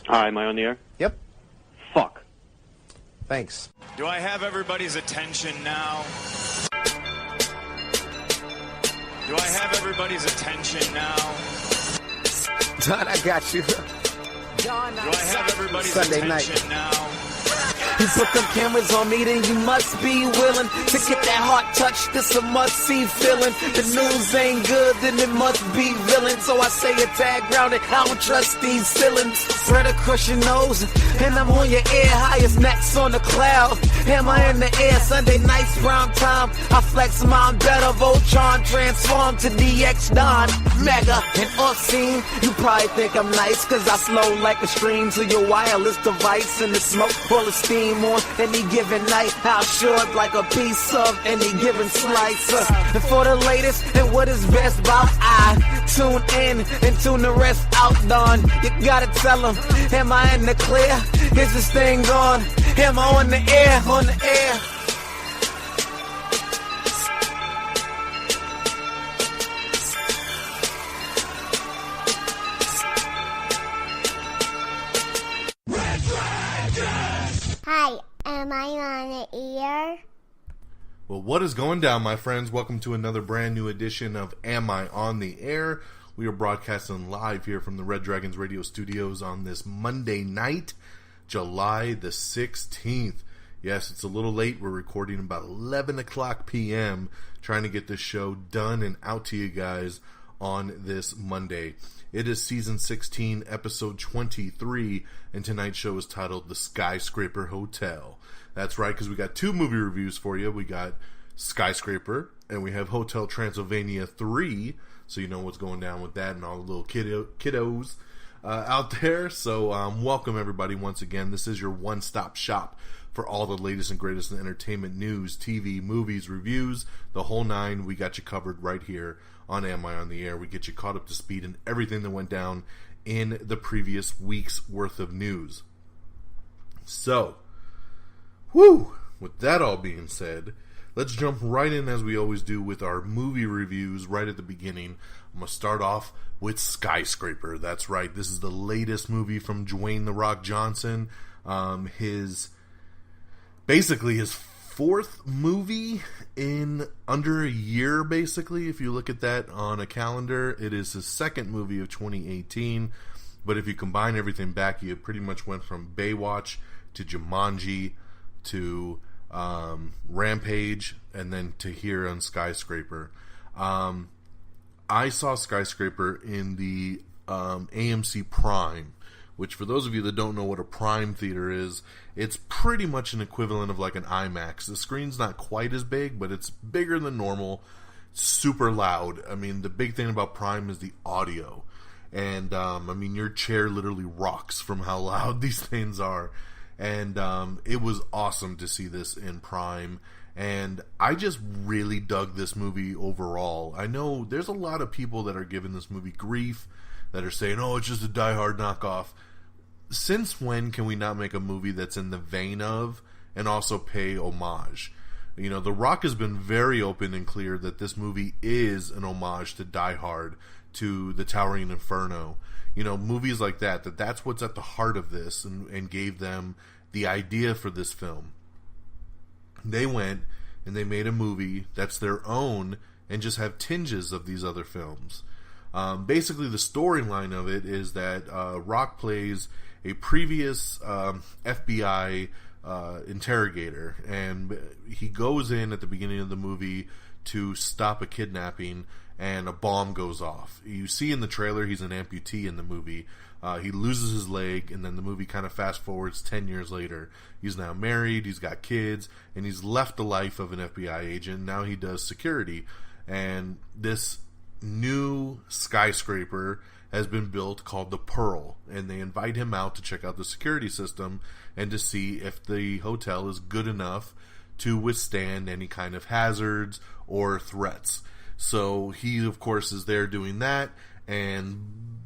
Hi, am I on the air? Yep. Fuck. Thanks. Do I have everybody's attention now? Do I have everybody's attention now? Don, I got you. Do I have everybody's Sunday attention night. now? You put them cameras on me, then you must be willing to get that heart touch. This a must-see feeling. The news ain't good, then it must be villain. So I say a tag grounded, I don't trust these ceilings. Spread across your nose, and I'm on your ear. Highest necks on the cloud. Am I in the air? Sunday nights, prime time. I flex mine better. Voltron transform to DX Don. Mega and off-scene. You probably think I'm nice, cause I slow like a stream to your wireless device. And the smoke full of steam on any given night. How short like a piece of any given slice. And for the latest and what is best about, I tune in and tune the rest out, Don. You gotta tell them, am I in the clear? Is this thing on? Am I on the air? On the air. Hi, am I on the air? Well, what is going down, my friends? Welcome to another brand new edition of Am I on the Air? We are broadcasting live here from the Red Dragons Radio Studios on this Monday night, July the 16th. Yes, it's a little late. We're recording about 11 o'clock p.m., trying to get this show done and out to you guys on this Monday. It is season 16, episode 23, and tonight's show is titled The Skyscraper Hotel. That's right, because we got two movie reviews for you. We got Skyscraper, and we have Hotel Transylvania 3, so you know what's going down with that and all the little kiddos out there. So welcome, everybody, once again. This is your one-stop shop for all the latest and greatest in entertainment news, TV, movies, reviews, the whole nine. We got you covered right here on Am I on the Air. We get you caught up to speed in everything that went down in the previous week's worth of news. So, with that all being said, let's jump right in as we always do with our movie reviews right at the beginning. I'm going to start off with Skyscraper. That's right, this is the latest movie from Dwayne "The Rock" Johnson. Basically his fourth movie in under a year, basically. If you look at that on a calendar, it is his second movie of 2018. But if you combine everything back, you pretty much went from Baywatch to Jumanji to Rampage, and then to here on Skyscraper. I saw Skyscraper in the AMC Prime, which, for those of you that don't know what a Prime theater is, it's pretty much an equivalent of like an IMAX. The screen's not quite as big, but it's bigger than normal, super loud. I mean, the big thing about Prime is the audio. And, your chair literally rocks from how loud these things are. And it was awesome to see this in Prime. And I just really dug this movie overall. I know there's a lot of people that are giving this movie grief, that are saying, oh, it's just a Die Hard knockoff. Since when can we not make a movie that's in the vein of and also pay homage? You know, The Rock has been very open and clear that this movie is an homage to Die Hard, to The Towering Inferno. You know, movies like that's what's at the heart of this, and gave them the idea for this film. They went and they made a movie that's their own and just have tinges of these other films. Basically, the storyline of it is that Rock plays a previous FBI interrogator, and he goes in at the beginning of the movie to stop a kidnapping, and a bomb goes off. You see in the trailer he's an amputee in the movie. He loses his leg, and then the movie kind of fast forwards 10 years later. He's now married, he's got kids, and he's left the life of an FBI agent. Now he does security, and this new skyscraper has been built called the Pearl, and they invite him out to check out the security system and to see if the hotel is good enough to withstand any kind of hazards or threats. So he, of course, is there doing that, and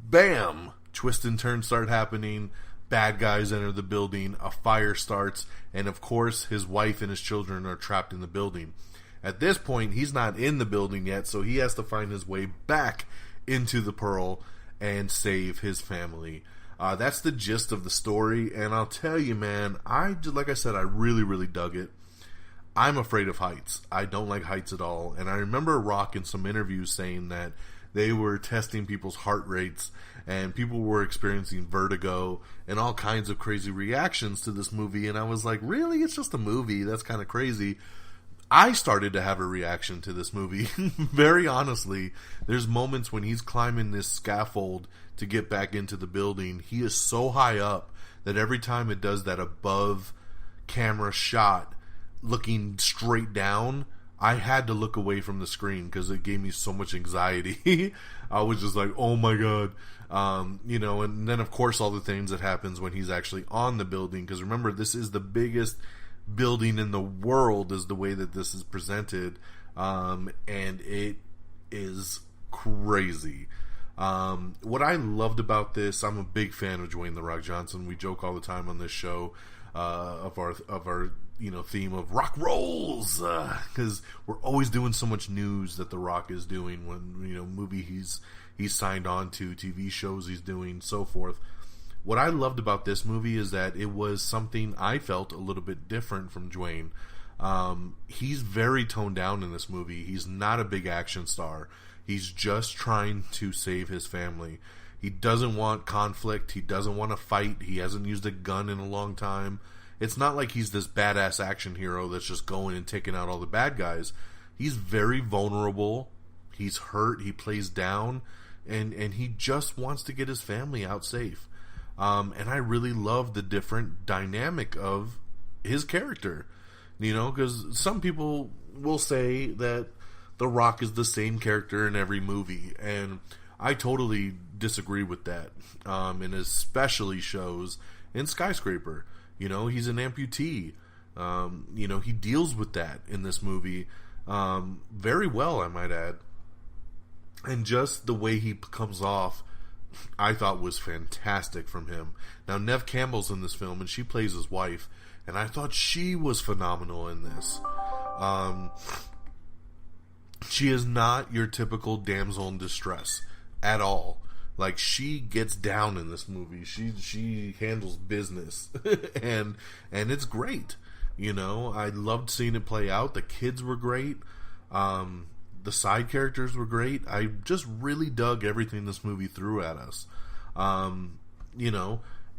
bam! Twists and turns start happening, bad guys enter the building, a fire starts, and of course his wife and his children are trapped in the building. At this point, he's not in the building yet, so he has to find his way back into the Pearl and save his family. That's the gist of the story, and I'll tell you, man, like I said, I really, really dug it. I'm afraid of heights. I don't like heights at all, and I remember Rock in some interviews saying that they were testing people's heart rates, and people were experiencing vertigo and all kinds of crazy reactions to this movie, and I was like, really? It's just a movie? That's kind of crazy. I started to have a reaction to this movie. Very honestly, there's moments when he's climbing this scaffold to get back into the building. He is so high up that every time it does that above camera shot looking straight down, I had to look away from the screen because it gave me so much anxiety. I was just like, oh my god. And then of course all the things that happens when he's actually on the building, because remember, this is the biggest building in the world is the way that this is presented, and it is crazy. What I loved about this, I'm a big fan of Dwayne "The Rock" Johnson. We joke all the time on this show of our theme of rock rolls, because we're always doing so much news that The Rock is doing, when movie he's signed on to, TV shows he's doing, so forth. What I loved about this movie is that it was something I felt a little bit different from Dwayne. He's very toned down in this movie. He's not a big action star. He's just trying to save his family. He doesn't want conflict. He doesn't want to fight. He hasn't used a gun in a long time. It's not like he's this badass action hero that's just going and taking out all the bad guys. He's very vulnerable. He's hurt. He plays down. And he just wants to get his family out safe. And I really love the different dynamic of his character, because some people will say that The Rock is the same character in every movie, and I totally disagree with that, and especially shows in Skyscraper. He's an amputee. He deals with that in this movie very well, I might add, and just the way he comes off, I thought was fantastic from him. Now, Neve Campbell's in this film, and she plays his wife, and I thought she was phenomenal in this. She is not your typical damsel in distress at all. Like, she gets down in this movie. She handles business, and it's great. I loved seeing it play out. The kids were great. The side characters were great. I just really dug everything this movie threw at us.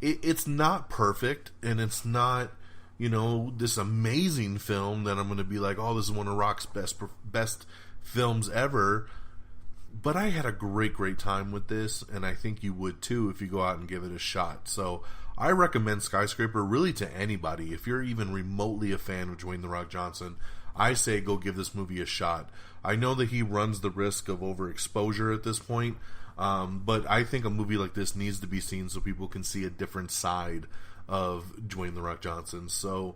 It's not perfect, and it's not, this amazing film that I'm going to be like, oh, this is one of Rock's best films ever. But I had a great time with this, and I think you would too if you go out and give it a shot. So I recommend Skyscraper really to anybody. If you're even remotely a fan of Dwayne "The Rock" Johnson, I say go give this movie a shot. I know that he runs the risk of overexposure at this point, but I think a movie like this needs to be seen so people can see a different side of Dwayne "The Rock" Johnson. So,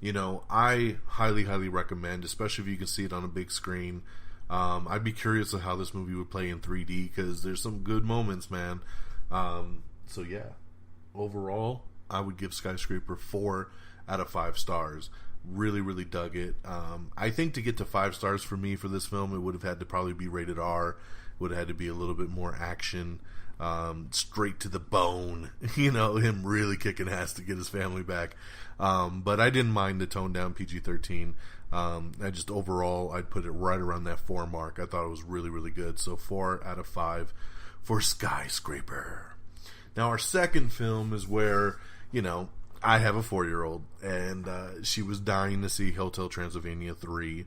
I highly recommend, especially if you can see it on a big screen. I'd be curious of how this movie would play in 3D, because there's some good moments, man. So yeah, overall, I would give Skyscraper 4 out of 5 stars. Really dug it. I think to get to 5 stars for me for this film, it would have had to probably be rated R. It would have had to be a little bit more action, straight to the bone, him really kicking ass to get his family back. But I didn't mind the toned down PG-13. Overall, I'd put it right around that 4 mark. I thought it was really good. So 4 out of 5 for Skyscraper. Now, our second film is where, I have a 4-year-old, and she was dying to see Hotel Transylvania 3.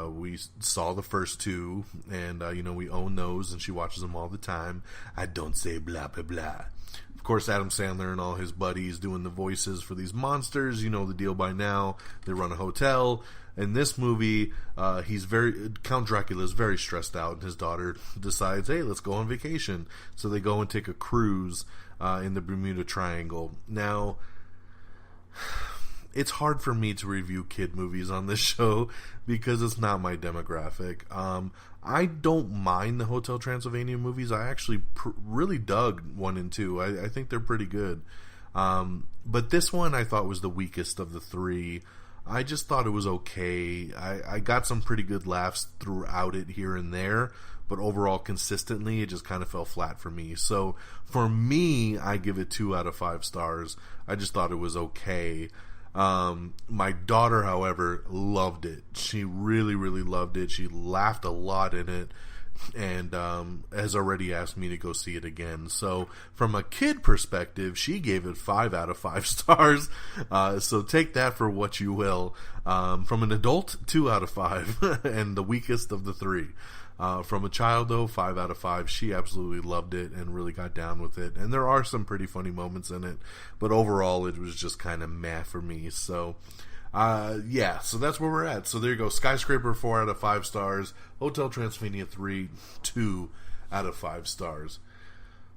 We saw the first 2, and, we own those, and she watches them all the time. I don't say blah, blah, blah. Of course, Adam Sandler and all his buddies doing the voices for these monsters. You know the deal by now. They run a hotel. In this movie, Count Dracula is very stressed out, and his daughter decides, hey, let's go on vacation. So they go and take a cruise in the Bermuda Triangle. Now, it's hard for me to review kid movies on this show because it's not my demographic. I don't mind the Hotel Transylvania movies. I actually really dug 1 and 2. I think they're pretty good. But this one I thought was the weakest of the 3. I just thought it was okay. I got some pretty good laughs throughout it here and there, but overall consistently it just kind of fell flat for me. So for me, I give it 2 out of 5 stars. I just thought it was okay. My daughter, however, loved it. She really, really loved it. She laughed a lot in it, and has already asked me to go see it again. So from a kid perspective, she gave it 5 out of 5 stars. So take that for what you will. From an adult, 2 out of 5, and the weakest of the 3. From a child, though, 5 out of 5. She absolutely loved it and really got down with it. And there are some pretty funny moments in it, but overall, it was just kind of meh for me. So, yeah, so that's where we're at. So there you go. Skyscraper, 4 out of 5 stars. Hotel Transylvania 3, 2 out of 5 stars.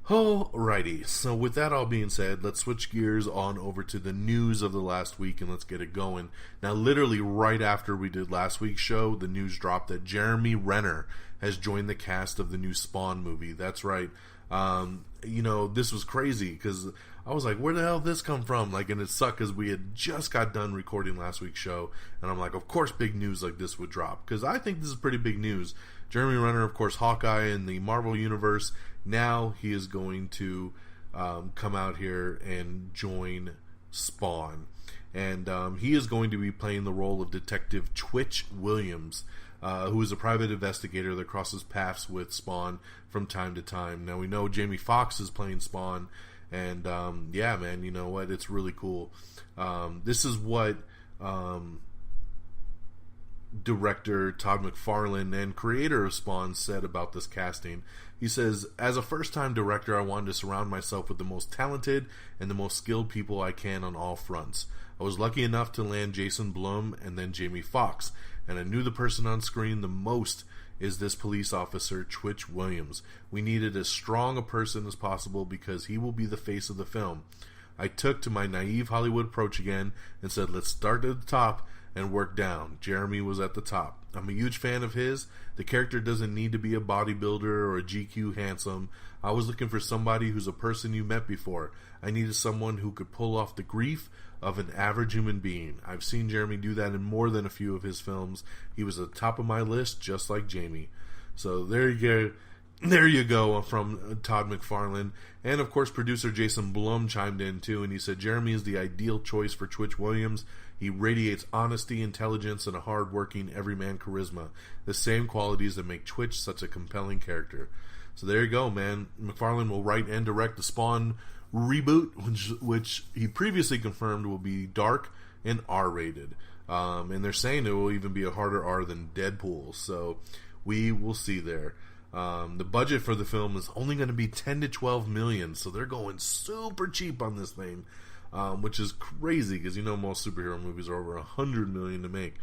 Alrighty, so with that all being said, let's switch gears on over to the news of the last week and let's get it going. Now, literally right after we did last week's show, the news dropped that Jeremy Renner has joined the cast of the new Spawn movie. That's right. This was crazy because I was like, where the hell did this come from? And it sucked because we had just got done recording last week's show, and I'm like, of course big news like this would drop, because I think this is pretty big news. Jeremy Renner, of course, Hawkeye in the Marvel Universe. Now he is going to come out here and join Spawn. And he is going to be playing the role of Detective Twitch Williams, who is a private investigator that crosses paths with Spawn from time to time. Now, we know Jamie Foxx is playing Spawn, and yeah, man, you know what? It's really cool. This is what director Todd McFarlane and creator of Spawn said about this casting. He says, as a first-time director, I wanted to surround myself with the most talented and the most skilled people I can on all fronts. I was lucky enough to land Jason Blum and then Jamie Foxx, and I knew the person on screen the most is this police officer, Twitch Williams. We needed as strong a person as possible because he will be the face of the film. I took to my naive Hollywood approach again and said, let's start at the top and work down. Jeremy was at the top. I'm a huge fan of his. The character doesn't need to be a bodybuilder or a GQ handsome. I was looking for somebody who's a person you met before. I needed someone who could pull off the grief of an average human being. I've seen Jeremy do that in more than a few of his films. He was at the top of my list, just like Jamie. So there you go. There you go from Todd McFarlane. And of course, producer Jason Blum chimed in too, and he said, Jeremy is the ideal choice for Twitch Williams. He radiates honesty, intelligence, and a hard-working, everyman charisma. The same qualities that make Twitch such a compelling character. So there you go, man. McFarlane will write and direct the Spawn reboot, which he previously confirmed will be dark and R-rated. And they're saying it will even be a harder R than Deadpool. So we will see there. The budget for the film is only going to be 10 to 12 million, so they're going super cheap on this thing, which is crazy because most superhero movies are over 100 million to make.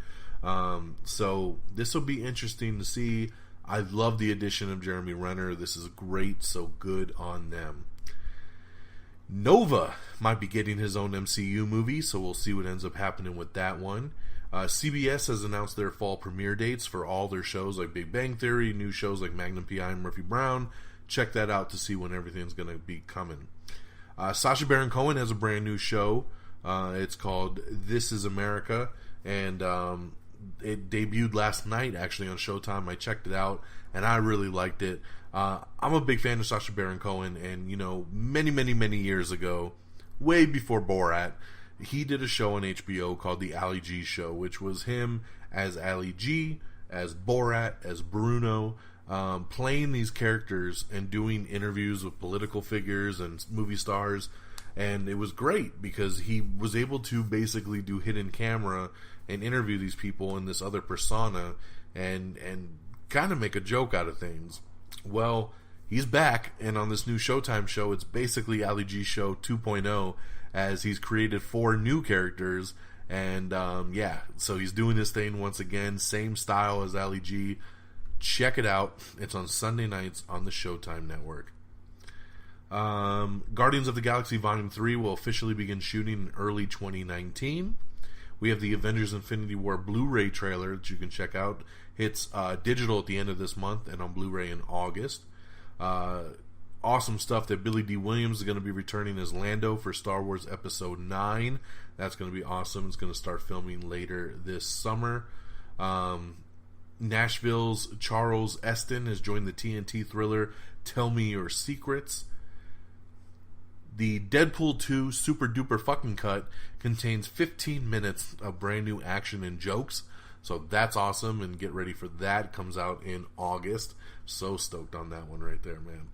So this will be interesting to see. I love the addition of Jeremy Renner. This is great, so good on them. Nova might be getting his own MCU movie, so we'll see what ends up happening with that one. CBS has announced their fall premiere dates for all their shows like Big Bang Theory, new shows like Magnum P.I. and Murphy Brown. Check that out to see when everything's going to be coming. Sacha Baron Cohen has a brand new show. It's called This Is America, and it debuted last night actually on Showtime. I checked it out, and I really liked it. I'm a big fan of Sacha Baron Cohen, and many years ago, way before Borat, he did a show on HBO called The Ali G Show, which was him as Ali G, as Borat, as Bruno, playing these characters and doing interviews with political figures and movie stars. And it was great because he was able to basically do hidden camera and interview these people in this other persona and kind of make a joke out of things. Well, he's back, and on this new Showtime show, it's basically Ali G Show 2.0, as he's created 4 new characters, and so he's doing this thing once again, same style as Ali G. Check it out. It's on Sunday nights on the Showtime network. Guardians of the Galaxy Volume 3 will officially begin shooting in early 2019. We have the Avengers Infinity War Blu-ray trailer that you can check out. It's digital at the end of this month and on Blu-ray in August. Awesome stuff that Billy D. Williams is going to be returning as Lando for Star Wars Episode 9. That's going to be awesome. It's going to start filming later this summer. Nashville's Charles Eston has joined the TNT thriller Tell Me Your Secrets. The Deadpool 2 Super Duper Fucking Cut contains 15 minutes of brand new action and jokes. So that's awesome, and get ready for that. It comes out in August. So stoked on that one right there, man.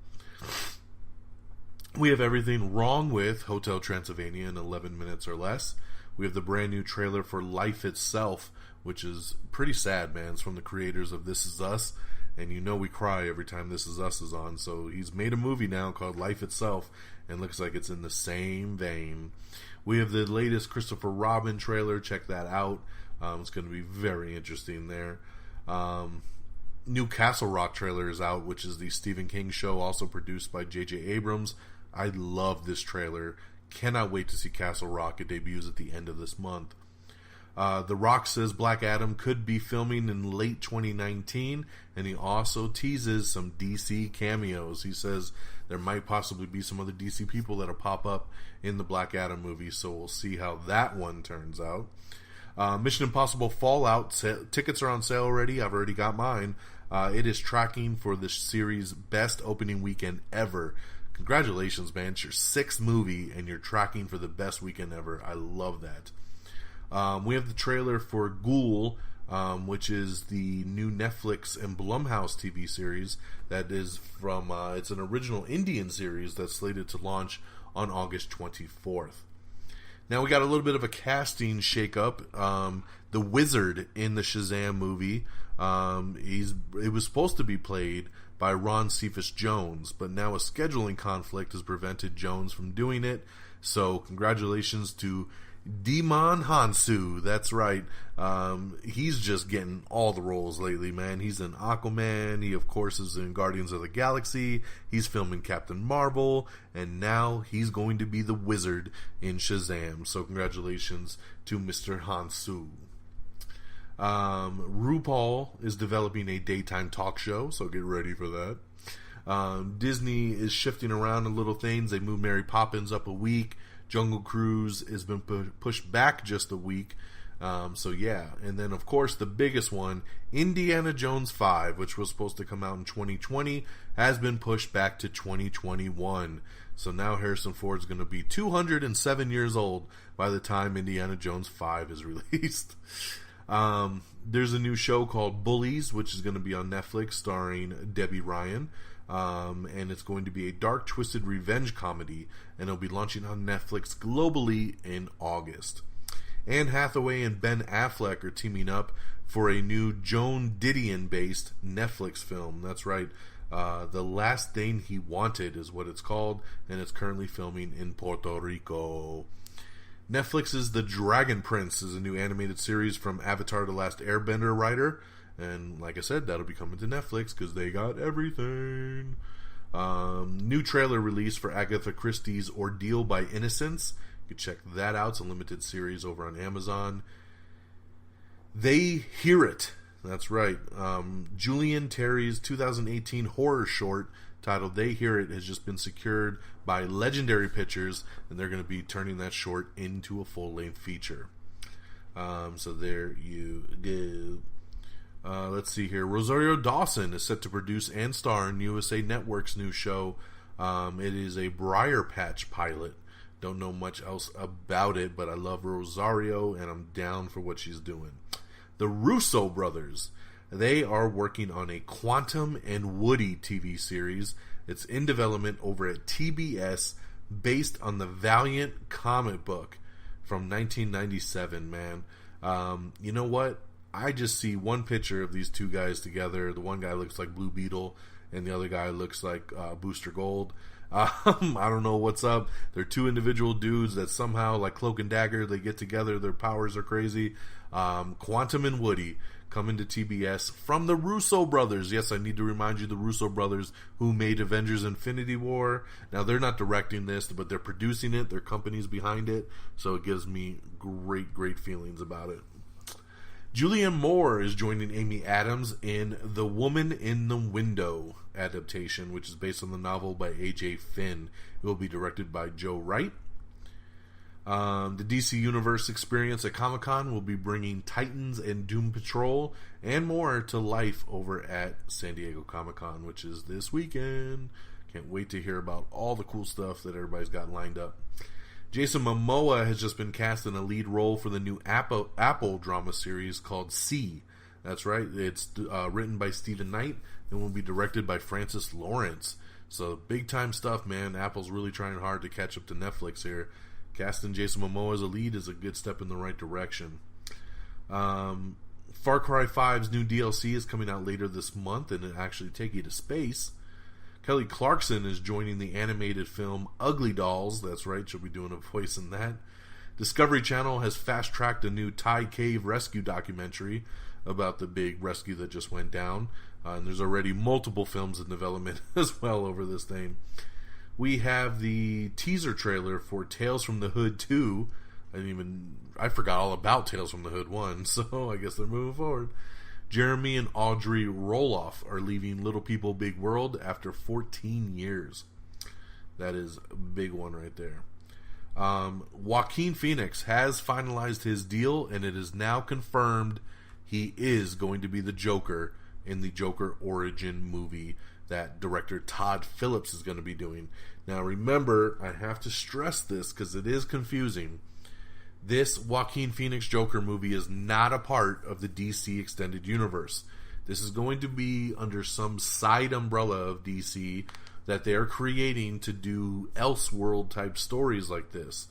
We have everything wrong with Hotel Transylvania in 11 minutes or less. We have the brand new trailer for Life Itself, which is pretty sad, man. It's from the creators of This Is Us, and you know we cry every time This Is Us is on. So he's made a movie now called Life Itself, and looks like it's in the same vein. We have the latest Christopher Robin trailer. Check that out. It's going to be very interesting there. New Castle Rock trailer is out, which is the Stephen King show, also produced by J.J. Abrams. I love this trailer. Cannot wait to see Castle Rock. It debuts at the end of this month. The Rock says Black Adam could be filming in late 2019, and he also teases some DC cameos. He says there might possibly be some other DC people that'll pop up in the Black Adam movie, so we'll see how that one turns out. Mission Impossible Fallout, tickets are on sale already. I've already got mine. It is tracking for the series' best opening weekend ever. Congratulations, man. It's your 6th movie, and you're tracking for the best weekend ever. I love that. We have the trailer for Ghoul, which is the new Netflix and Blumhouse TV series that is from, it's an original Indian series that's slated to launch on August 24th. Now we got a little bit of a casting shakeup. The Wizard in the Shazam movie, it was supposed to be played by Ron Cephas Jones, but now a scheduling conflict has prevented Jones from doing it. So congratulations to Djimon Hounsou. That's right. He's just getting all the roles lately, man. He's in Aquaman. He, of course, is in Guardians of the Galaxy. He's filming Captain Marvel. And now he's going to be the Wizard in Shazam. So congratulations to Mr. Hounsou. RuPaul is developing a daytime talk show, so get ready for that. Disney is shifting around a little things. They moved Mary Poppins up a week. Jungle Cruise has been pushed back just a week. So yeah, and then of course the biggest one, Indiana Jones 5, which was supposed to come out in 2020, has been pushed back to 2021. So now Harrison Ford's going to be 207 years old by the time Indiana Jones 5 is released. There's a new show called Bullies, which is going to be on Netflix, starring Debbie Ryan. And it's going to be a dark, twisted revenge comedy, and it'll be launching on Netflix globally in August. Anne Hathaway and Ben Affleck are teaming up for a new Joan Didion-based Netflix film. That's right. The Last Thing He Wanted is what it's called, and it's currently filming in Puerto Rico. Netflix's The Dragon Prince is a new animated series from Avatar: The Last Airbender writer. And like I said, that'll be coming to Netflix because they got everything. New trailer release for Agatha Christie's Ordeal by Innocence. You can check that out. It's a limited series over on Amazon. They Hear It. That's right. Julian Terry's 2018 horror short titled They Hear It has just been secured by Legendary Pictures, and they're going to be turning that short into a full-length feature. So there you go. Let's see here. Rosario Dawson is set to produce and star in USA Network's new show. It is a Briar Patch pilot. Don't know much else about it, but I love Rosario, and I'm down for what she's doing. The Russo brothers, they are working on a Quantum and Woody TV series. It's in development over at TBS, based on the Valiant comic book from 1997, man. You know what? I just see one picture of these two guys together. The one guy looks like Blue Beetle, and the other guy looks like Booster Gold. I don't know what's up. They're two individual dudes that somehow, like Cloak and Dagger, they get together. Their powers are crazy. Quantum and Woody coming to TBS from the Russo brothers. Yes, I need to remind you, the Russo brothers who made Avengers Infinity War. Now, they're not directing this, but they're producing it. Their company's behind it. So it gives me great feelings about it. Julianne Moore is joining Amy Adams in The Woman in the Window adaptation, which is based on the novel by A.J. Finn. It will be directed by Joe Wright. The DC Universe experience at Comic-Con will be bringing Titans and Doom Patrol and more to life over at San Diego Comic-Con, which is this weekend. Can't wait to hear about all the cool stuff that everybody's got lined up. Jason Momoa has just been cast in a lead role for the new Apple drama series called C. That's right. It's written by Stephen Knight and will be directed by Francis Lawrence. So big time stuff, man. Apple's really trying hard to catch up to Netflix here. Casting Jason Momoa as a lead is a good step in the right direction. Far Cry 5's new DLC is coming out later this month, and it actually take you to space. Kelly Clarkson is joining the animated film Ugly Dolls. That's right, she'll be doing a voice in that. Discovery Channel has fast-tracked a new Thai cave rescue documentary about the big rescue that just went down. And there's already multiple films in development as well over this thing. We have the teaser trailer for Tales from the Hood 2. I forgot all about Tales from the Hood 1, so I guess they're moving forward. Jeremy and Audrey Roloff are leaving Little People Big World after 14 years. That is a big one right there. Joaquin Phoenix has finalized his deal, and it is now confirmed he is going to be the Joker in the Joker origin movie that director Todd Phillips is going to be doing. Now remember, I have to stress this because it is confusing. This Joaquin Phoenix Joker movie is not a part of the DC Extended Universe. This is going to be under some side umbrella of DC that they are creating to do Elseworld type stories like this.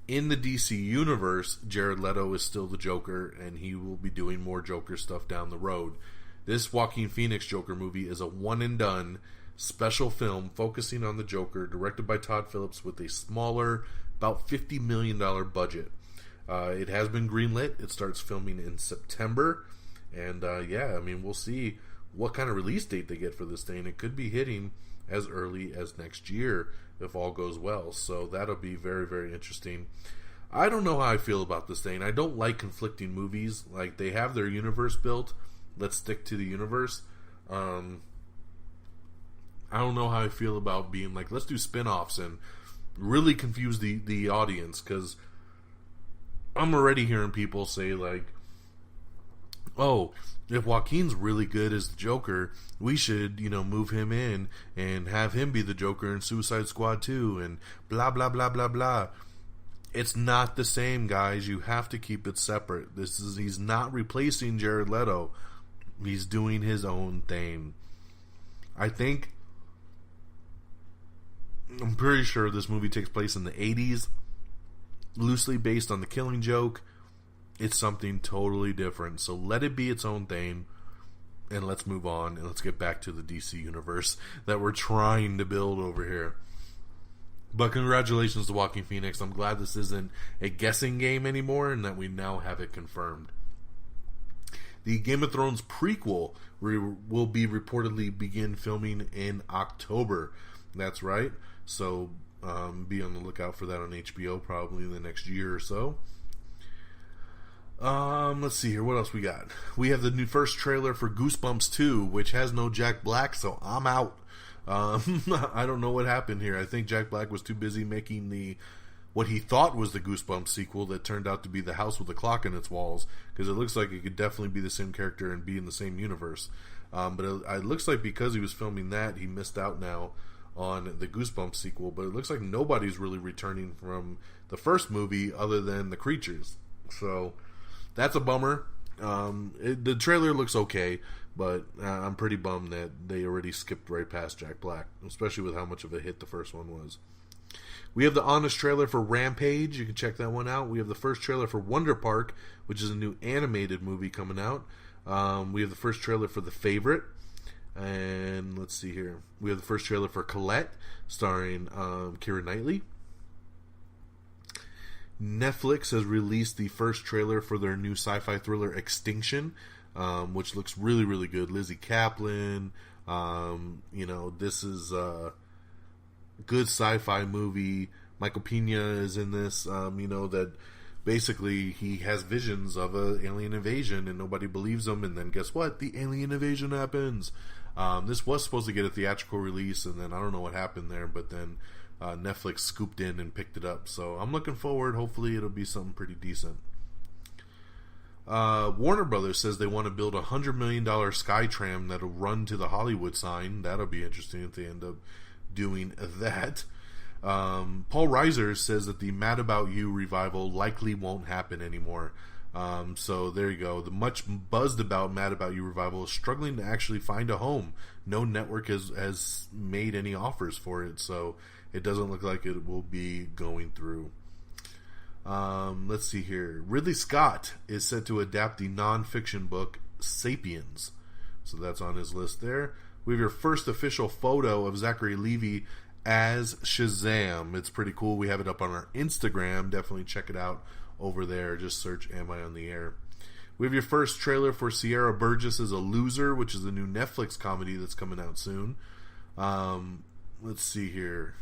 In the DC Universe, Jared Leto is still the Joker, and he will be doing more Joker stuff down the road. This Joaquin Phoenix Joker movie is a one-and-done special film focusing on the Joker, directed by Todd Phillips with a smaller, about $50 million budget. It has been greenlit. It starts filming in September. And we'll see what kind of release date they get for this thing. It could be hitting as early as next year if all goes well. So that'll be very, very interesting. I don't know how I feel about this thing. I don't like conflicting movies. Like, they have their universe built. Let's stick to the universe. I don't know how I feel about being like, let's do spin-offs and really confuse the audience, because I'm already hearing people say like, oh, if Joaquin's really good as the Joker, we should, move him in and have him be the Joker in Suicide Squad 2 and blah, blah, blah, blah, blah. It's not the same, guys. You have to keep it separate. He's not replacing Jared Leto. He's doing his own thing. I'm pretty sure this movie takes place in the 80s, loosely based on The Killing Joke. It's something totally different. So let it be its own thing, and let's move on, and let's get back to the DC universe that we're trying to build over here. But congratulations to Joaquin Phoenix. I'm glad this isn't a guessing game anymore, and that we now have it confirmed. The Game of Thrones prequel will be reportedly begin filming in October. That's right. So be on the lookout for that on HBO probably in the next year or so. Let's see here. What else we got? We have the new first trailer for Goosebumps 2, which has no Jack Black, so I'm out. I don't know what happened here. I think Jack Black was too busy making what he thought was the Goosebumps sequel that turned out to be The House with a Clock in Its Walls, because it looks like it could definitely be the same character and be in the same universe. But it looks like because he was filming that, he missed out now on the Goosebumps sequel. But it looks like nobody's really returning from the first movie other than the creatures. So that's a bummer. The trailer looks okay, but I'm pretty bummed that they already skipped right past Jack Black, especially with how much of a hit the first one was. We have the honest trailer for Rampage. You can check that one out. We have the first trailer for Wonder Park, which is a new animated movie coming out. We have the first trailer for The Favorite. And let's see here. We have the first trailer for Colette, starring Keira Knightley. Netflix has released the first trailer for their new sci-fi thriller Extinction, which looks really, really good. Lizzie Kaplan. This is a good sci-fi movie. Michael Pena is in this. That basically he has visions of an alien invasion and nobody believes him, and then guess what? The alien invasion happens. This was supposed to get a theatrical release, and then I don't know what happened there, but then Netflix scooped in and picked it up. So I'm looking forward. Hopefully it'll be something pretty decent. Warner Brothers says they want to build a $100 million Skytram that'll run to the Hollywood sign. That'll be interesting if they end up doing that. Paul Reiser says that the Mad About You revival likely won't happen anymore. So there you go. The much buzzed about Mad About You revival is struggling to actually find a home. No network has made any offers for it, so it doesn't look like it will be going through. Let's see here. Ridley Scott is set to adapt the non-fiction book Sapiens. So that's on his list there. We have your first official photo of Zachary Levi as Shazam. It's pretty cool. We have it up on our Instagram. Definitely check it out over there. Just search Am I on the Air. We have your first trailer for Sierra Burgess as a Loser, which is a new Netflix comedy that's coming out soon. Let's see here.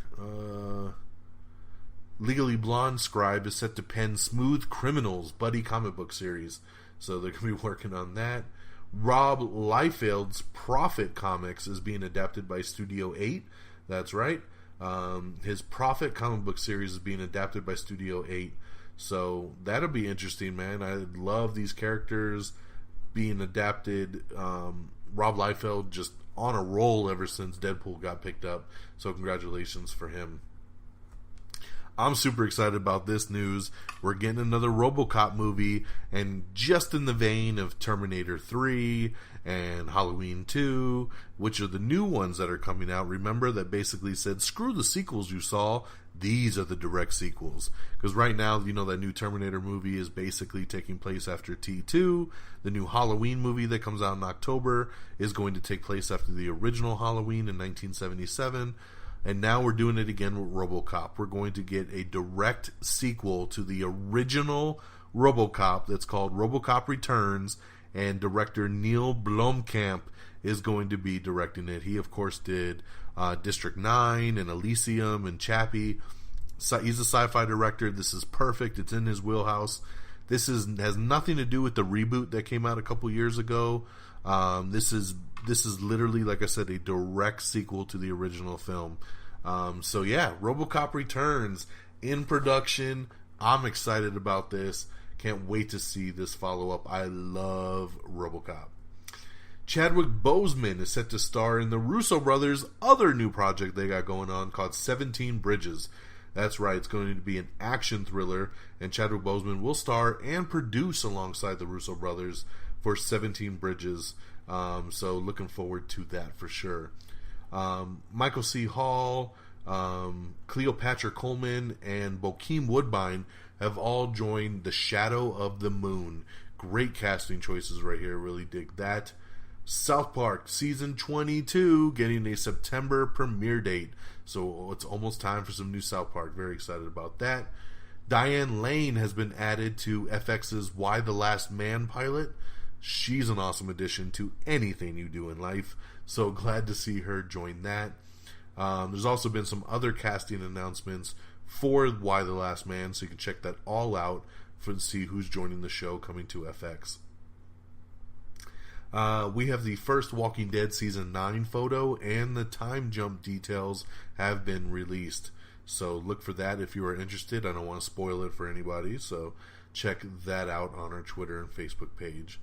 Legally Blonde scribe is set to pen Smooth Criminals buddy comic book series. So they're going to be working on that. Rob Liefeld's Prophet comics is being adapted by Studio 8. That's right. His Prophet comic book series is being adapted by Studio 8. So that'll be interesting, man. I love these characters being adapted. Rob Liefeld just on a roll ever since Deadpool got picked up. So congratulations for him. I'm super excited about this news. We're getting another RoboCop movie, and just in the vein of Terminator 3 and Halloween 2, which are the new ones that are coming out. Remember that basically said, screw the sequels you saw. These are the direct sequels. Because right now, you know, that new Terminator movie is basically taking place after T2. The new Halloween movie that comes out in October is going to take place after the original Halloween in 1977. And now we're doing it again with RoboCop. We're going to get a direct sequel to the original RoboCop that's called RoboCop Returns, and director Neill Blomkamp is going to be directing it. He, of course, did District 9 and Elysium and Chappie. So he's a sci-fi director. This is perfect. It's in his wheelhouse. This has nothing to do with the reboot that came out a couple years ago. This is literally, like I said, a direct sequel to the original film. So yeah, RoboCop Returns in production. I'm excited about this. Can't wait to see this follow-up. I love RoboCop. Chadwick Boseman is set to star in the Russo brothers' other new project they got going on called 17 Bridges. That's right, it's going to be an action thriller, and Chadwick Boseman will star and produce alongside the Russo brothers for 17 Bridges. So looking forward to that for sure. Michael C. Hall, Cleopatra Coleman, and Bokeem Woodbine have all joined The Shadow of the Moon. Great casting choices right here. Really dig that. South Park Season 22 getting a September premiere date. So it's almost time for some new South Park. Very excited about that. Diane Lane has been added to FX's Y the Last Man pilot. She's an awesome addition to anything you do in life. So glad to see her join that. There's also been some other casting announcements for Y the Last Man, so you can check that all out to see who's joining the show coming to FX. We have the first Walking Dead Season 9 photo, and the time jump details have been released. So look for that if you are interested. I don't want to spoil it for anybody, so check that out on our Twitter and Facebook page.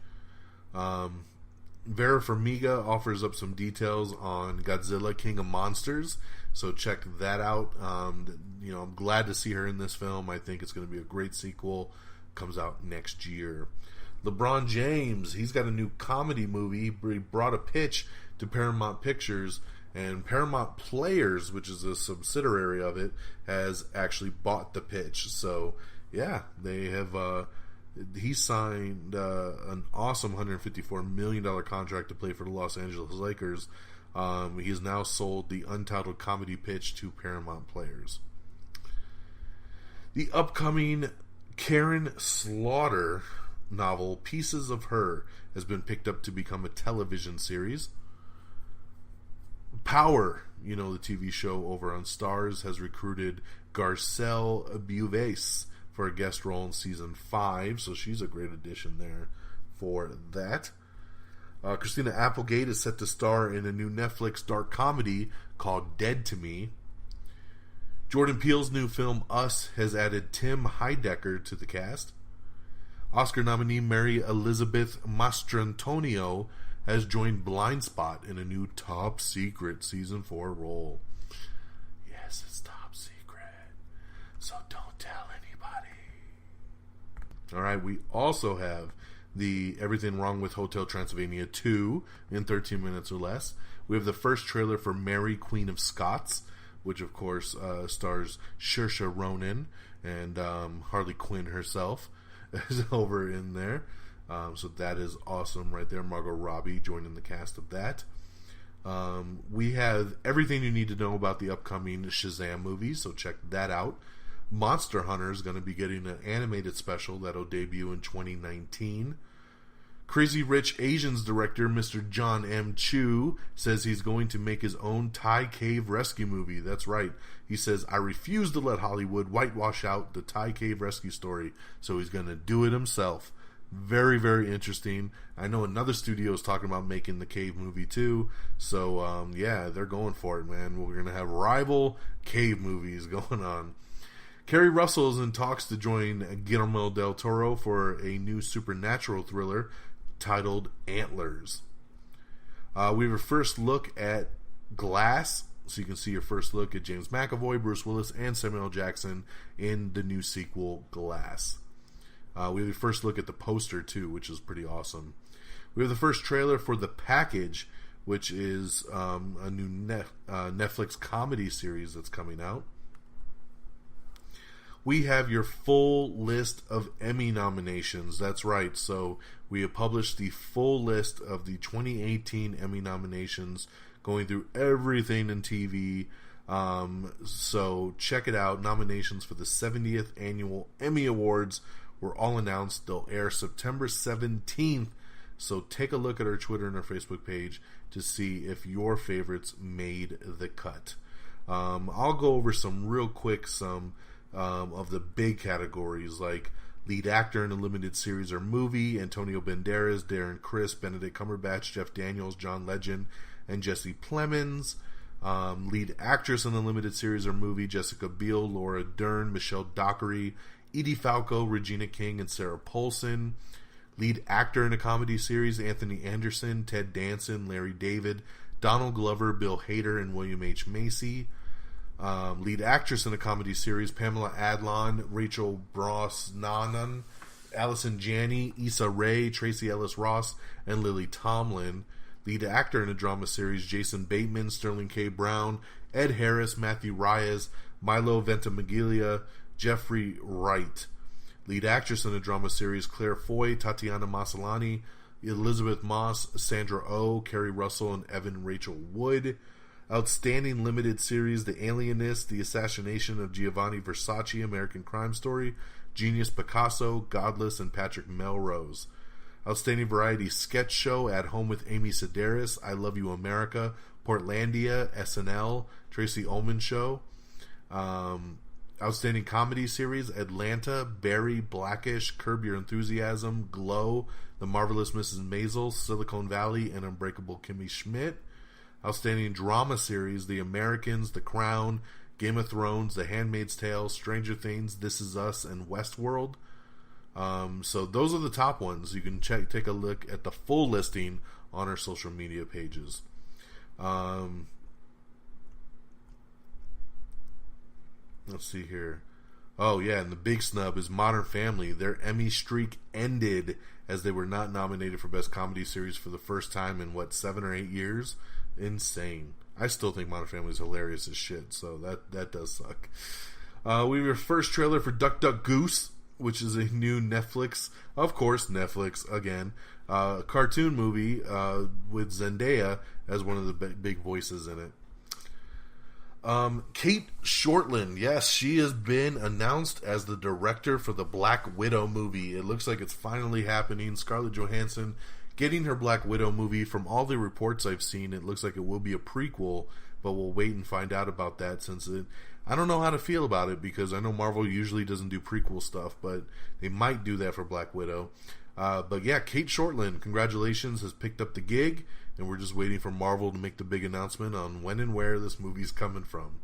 Vera Farmiga offers up some details on Godzilla King of Monsters, so check that out. I'm glad to see her in this film. I think it's going to be a great sequel. Comes out next year. LeBron James, he's got a new comedy movie. He brought a pitch to Paramount Pictures, and Paramount Players, which is a subsidiary of it, has actually bought the pitch. So yeah, they have he signed an awesome $154 million contract to play for the Los Angeles Lakers. He has now sold the untitled comedy pitch to Paramount Players. The upcoming Karen Slaughter novel, Pieces of Her, has been picked up to become a television series. Power, the TV show over on Starz, has recruited Garcelle Beauvais for a guest role in season 5, so she's a great addition there for that. Christina Applegate is set to star in a new Netflix dark comedy called Dead to Me. Jordan Peele's new film Us has added Tim Heidecker to the cast. Oscar nominee Mary Elizabeth Mastrantonio has joined Blindspot in a new Top Secret Season 4 role. Yes, it's top secret, so don't tell anybody. Alright, we also have the Everything Wrong with Hotel Transylvania 2 in 13 minutes or less. We have the first trailer for Mary, Queen of Scots, which of course stars Saoirse Ronan and Harley Quinn herself is over in there. So that is awesome right there. Margot Robbie joining the cast of that. We have everything you need to know about the upcoming Shazam movie, so check that out. Monster Hunter is going to be getting an animated special that'll debut in 2019. Crazy Rich Asians director Mr. John M. Chu says he's going to make his own Thai cave rescue movie. That's right. He says, I refuse to let Hollywood whitewash out the Thai cave rescue story, so he's going to do it himself. Very, very interesting. I know another studio is talking about making the cave movie too. So, yeah, they're going for it, man. We're going to have rival cave movies going on. Kerry Russell is in talks to join Guillermo del Toro for a new supernatural thriller titled Antlers. We have a first look at Glass, so you can see your first look at James McAvoy, Bruce Willis, and Samuel L. Jackson in the new sequel Glass. We have a first look at the poster too, which is pretty awesome. We have the first trailer for The Package, which is a new Netflix comedy series that's coming out. We have your full list of Emmy nominations. That's right. So we have published the full list of the 2018 Emmy nominations, going through everything in TV. So check it out. Nominations for the 70th Annual Emmy Awards were all announced. They'll air September 17th. So take a look at our Twitter and our Facebook page to see if your favorites made the cut. I'll go over some real quick, of the big categories, like lead actor in a limited series or movie: Antonio Banderas, Darren Criss, Benedict Cumberbatch, Jeff Daniels, John Legend, and Jesse Plemons. Lead actress in a limited series or movie: Jessica Biel, Laura Dern, Michelle Dockery, Edie Falco, Regina King, and Sarah Paulson. Lead actor in a comedy series: Anthony Anderson, Ted Danson, Larry David, Donald Glover, Bill Hader, and William H. Macy. Lead actress in a comedy series: Pamela Adlon, Rachel Brosnahan, Allison Janney, Issa Rae, Tracy Ellis Ross, and Lily Tomlin. Lead actor in a drama series: Jason Bateman, Sterling K. Brown, Ed Harris, Matthew Reyes, Milo Ventimiglia, Jeffrey Wright. Lead actress in a drama series: Claire Foy, Tatiana Maslany, Elizabeth Moss, Sandra Oh, Kerry Russell, and Evan Rachel Wood. Outstanding limited series: The Alienist, The Assassination of Giovanni Versace, American Crime Story, Genius Picasso, Godless, and Patrick Melrose. Outstanding variety sketch show: At Home with Amy Sedaris, I Love You America, Portlandia, SNL, Tracy Ullman Show. Outstanding comedy series: Atlanta, Barry, Blackish, Curb Your Enthusiasm, Glow, The Marvelous Mrs. Maisel, Silicon Valley, and Unbreakable Kimmy Schmidt. Outstanding drama series: The Americans, The Crown, Game of Thrones, The Handmaid's Tale, Stranger Things, This Is Us, and Westworld. So those are the top ones. You can take a look at the full listing on our social media pages. Let's see here. Oh yeah, and the big snub is Modern Family. Their Emmy streak ended as they were not nominated for Best Comedy Series for the first time in 7 or 8 years. Insane. I still think Modern Family is hilarious as shit, so that does suck. We have our first trailer for Duck Duck Goose, which is a new Netflix, of course, Netflix again, cartoon movie with Zendaya as one of the big voices in it. Cate Shortland, yes, she has been announced as the director for the Black Widow movie. It looks like it's finally happening. Scarlett Johansson getting her Black Widow movie. From all the reports I've seen, it looks like it will be a prequel, but we'll wait and find out about that, since I don't know how to feel about it, because I know Marvel usually doesn't do prequel stuff, but they might do that for Black Widow. But yeah, Cate Shortland, congratulations, has picked up the gig, and we're just waiting for Marvel to make the big announcement on when and where this movie's coming from.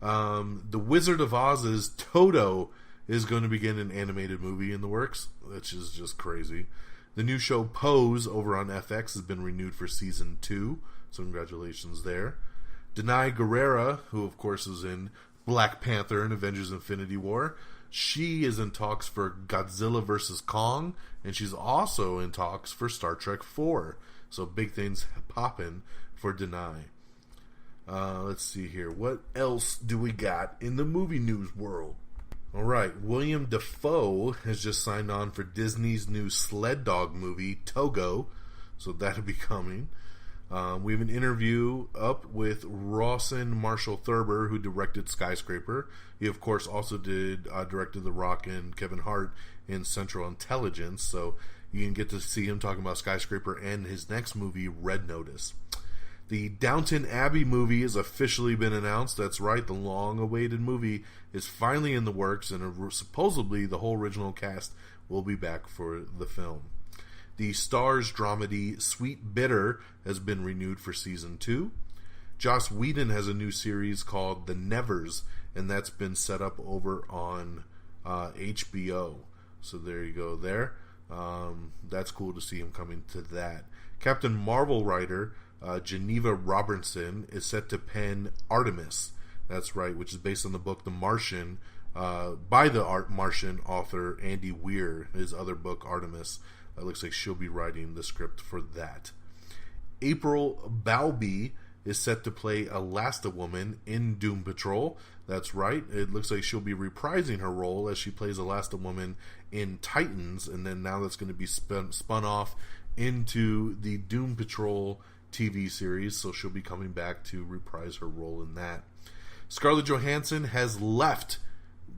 The Wizard of Oz's Toto is going to begin an animated movie in the works, which is just crazy. The new show Pose over on FX has been renewed for season 2, so congratulations there. Danai Gurira, who of course is in Black Panther and Avengers Infinity War, she is in talks for Godzilla vs. Kong, and she's also in talks for Star Trek 4. So big things popping for Danai. Let's see here. What else do we got in the movie news world? Alright, William Dafoe has just signed on for Disney's new sled dog movie, Togo. So that'll be coming. We have an interview up with Rawson Marshall Thurber, who directed Skyscraper. He, of course, also directed The Rock and Kevin Hart in Central Intelligence. So you can get to see him talking about Skyscraper and his next movie, Red Notice. The Downton Abbey movie has officially been announced. That's right, the long-awaited movie is finally in the works, and supposedly the whole original cast will be back for the film. The Starz dramedy Sweet Bitter has been renewed for season 2. Joss Whedon has a new series called The Nevers, and that's been set up over on HBO. So there you go there. That's cool to see him coming to that. Captain Marvel writer Geneva Robertson is set to pen Artemis. That's right, which is based on the book The Martian by the Martian author Andy Weir. His other book, Artemis. It looks like she'll be writing the script for that. April Bowlby is set to play Elasti-Woman in Doom Patrol. That's right. It looks like she'll be reprising her role as she plays Elasti-Woman in Titans, and then now that's going to be spun off into the Doom Patrol TV series, so she'll be coming back to reprise her role in that. Scarlett Johansson has left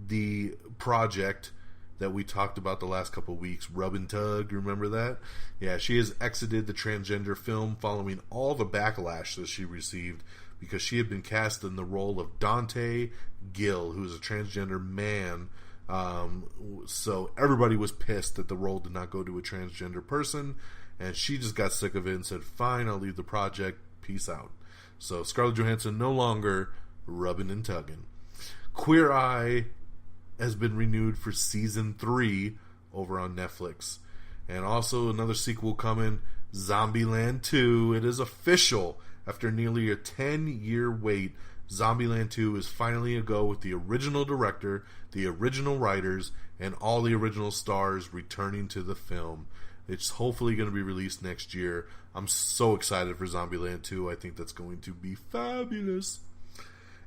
the project that we talked about the last couple of weeks, Rub and Tug, remember that? Yeah, she has exited the transgender film following all the backlash that she received because she had been cast in the role of Dante Gill, who is a transgender man. So everybody was pissed that the role did not go to a transgender person, and she just got sick of it and said, fine, I'll leave the project, peace out. So Scarlett Johansson no longer rubbing and tugging. Queer Eye has been renewed for season 3 over on Netflix. And also another sequel coming, Zombieland 2. It is official. After nearly a 10-year wait, Zombieland 2 is finally a go with the original director, the original writers, and all the original stars returning to the film. It's hopefully going to be released next year. I'm so excited for Zombieland 2. I think that's going to be fabulous.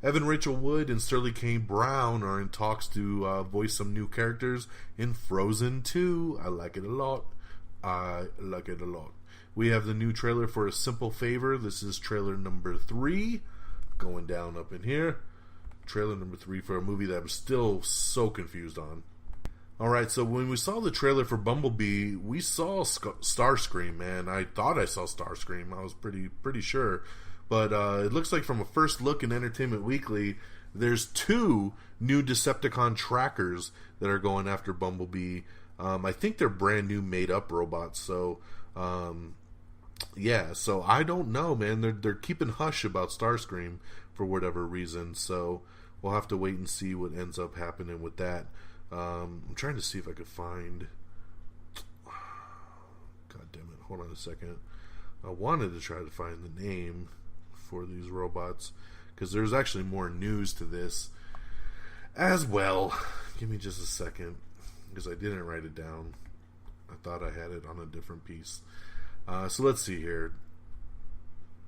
Evan Rachel Wood and Sterling K. Brown are in talks to voice some new characters in Frozen 2. I like it a lot. We have the new trailer for A Simple Favor. This is trailer number 3. Going down up in here. Trailer number 3 for a movie that I'm still so confused on. Alright, so when we saw the trailer for Bumblebee, we saw Starscream, man. I thought I saw Starscream. I was pretty sure. But it looks like from a first look in Entertainment Weekly, there's 2 new Decepticon trackers that are going after Bumblebee. I think they're brand new made-up robots. So, yeah. So I don't know, man. They're keeping hush about Starscream for whatever reason. So we'll have to wait and see what ends up happening with that. I'm trying to see if I could find... God damn it. Hold on a second. I wanted to try to find the name for these robots, because there's actually more news to this as well. Give me just a second, because I didn't write it down. I thought I had it on a different piece. So let's see here.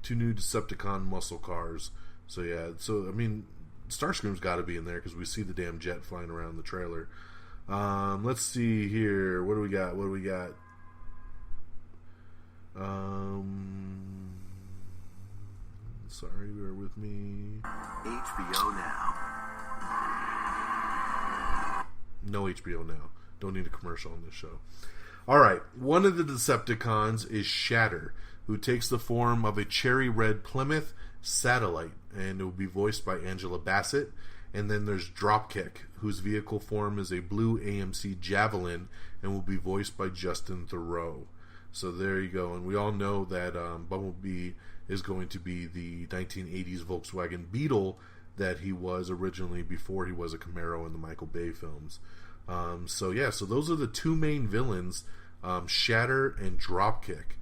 2 new Decepticon muscle cars. So yeah, so I mean, Starscream's got to be in there because we see the damn jet flying around the trailer. Let's see here. What do we got? Sorry, bear with me. HBO Now. No HBO Now. Don't need a commercial on this show. Alright, one of the Decepticons is Shatter, who takes the form of a cherry red Plymouth Satellite, and it will be voiced by Angela Bassett. And then there's Dropkick, whose vehicle form is a blue AMC Javelin, and will be voiced by Justin Theroux. So there you go. And we all know that Bumblebee is going to be the 1980s Volkswagen Beetle that he was originally before he was a Camaro in the Michael Bay films. So those are the two main villains, Shatter and Dropkick.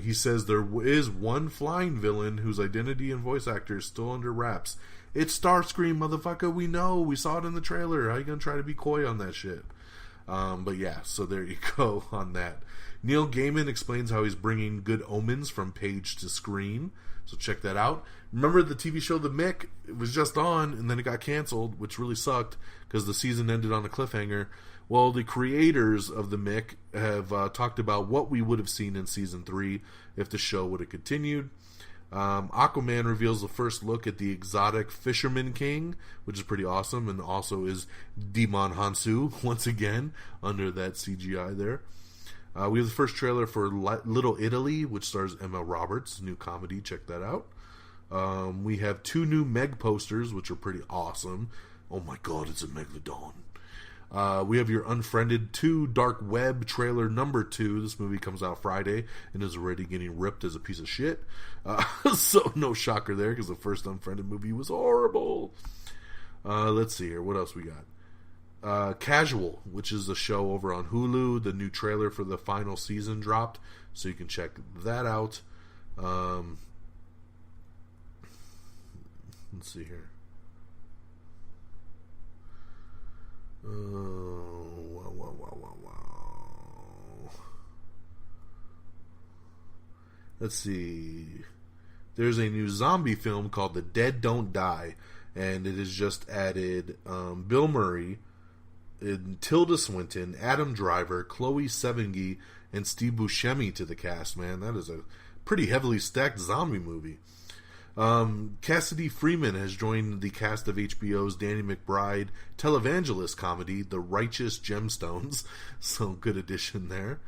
He says there is one flying villain whose identity and voice actor is still under wraps. It's Starscream, motherfucker. We know. We saw it in the trailer. How you gonna try to be coy on that shit? But yeah, so there you go on that. Neil Gaiman explains how he's bringing good omens from page to screen. So check that out. Remember the TV show The Mick? It was just on, and then it got canceled, which really sucked because the season ended on a cliffhanger. Well, the creators of The Mick have talked about what we would have seen in Season 3 if the show would have continued. Aquaman reveals the first look at the exotic Fisherman King, which is pretty awesome, and also is Djimon Hounsou, once again, under that CGI there. We have the first trailer for Little Italy, which stars Emma Roberts, new comedy, check that out. We have 2 new Meg posters, which are pretty awesome. Oh my god, it's a Megalodon. We have your Unfriended 2 Dark Web trailer number 2. This movie comes out Friday and is already getting ripped as a piece of shit. So no shocker there, because the first Unfriended movie was horrible. Let's see here. What else we got? Casual, which is a show over on Hulu. The new trailer for the final season dropped, so you can check that out. Let's see here. Wow. Let's see. There's a new zombie film called The Dead Don't Die, and it has just added Bill Murray, Tilda Swinton, Adam Driver, Chloe Sevigny, and Steve Buscemi to the cast. Man, that is a pretty heavily stacked zombie movie. Cassidy Freeman has joined the cast of HBO's Danny McBride televangelist comedy, The Righteous Gemstones. So, good addition there.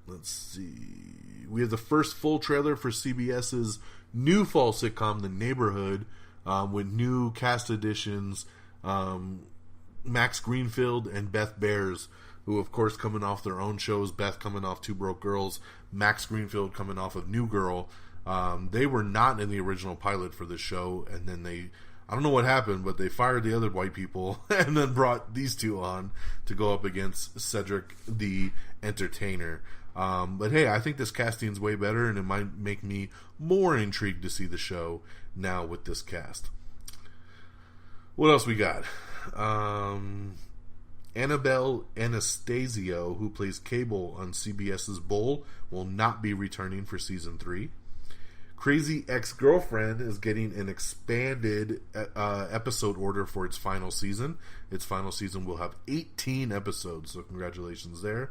Let's see. We have the first full trailer for CBS's new fall sitcom, The Neighborhood, with new cast additions, Max Greenfield and Beth Bears, who, of course, coming off their own shows. Beth coming off Two Broke Girls, Max Greenfield coming off of New Girl. They were not in the original pilot for this show, and then I don't know what happened, but they fired the other white people and then brought these two on to go up against Cedric the Entertainer. But hey, I think this casting's way better, and it might make me more intrigued to see the show now with this cast. What else we got? Annabelle Anastasio, who plays Cable on CBS's Bull, will not be returning for Season 3. Crazy Ex-Girlfriend is getting an expanded episode order for its final season. Its final season will have 18 episodes, so congratulations there.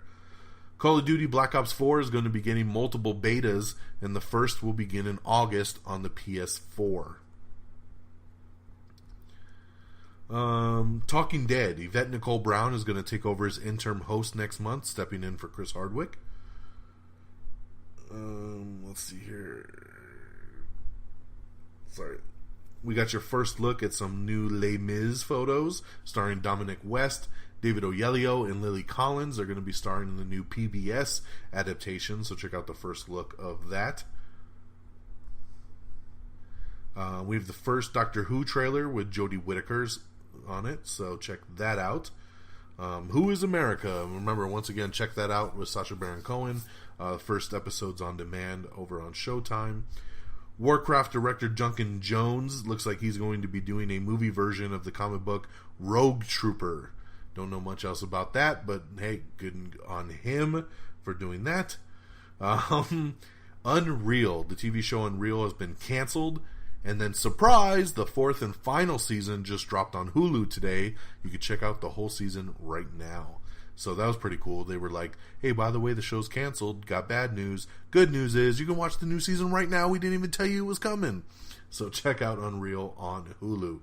Call of Duty Black Ops 4 is going to be getting multiple betas, and the first will begin in August on the PS4. Talking Dead, Yvette Nicole Brown is going to take over as interim host next month, stepping in for Chris Hardwick. Let's see here. Sorry. We got your first look at some new Les Mis photos, starring Dominic West, David Oyelowo, and Lily Collins. They're going to be starring in the new PBS adaptation, so check out the first look of that. We have the first Doctor Who trailer with Jodie Whittaker's on it, so check that out. Who is America? Remember, once again, check that out with Sacha Baron Cohen. First episode's on demand over on Showtime. Warcraft director Duncan Jones looks like he's going to be doing a movie version of the comic book Rogue Trooper. Don't know much else about that, but hey, good on him for doing that. Unreal, the TV show Unreal has been canceled. And then, surprise, the 4th and final season just dropped on Hulu today. You can check out the whole season right now. So that was pretty cool. They were like, hey, by the way, the show's canceled. Got bad news. Good news is you can watch the new season right now. We didn't even tell you it was coming. So check out Unreal on Hulu.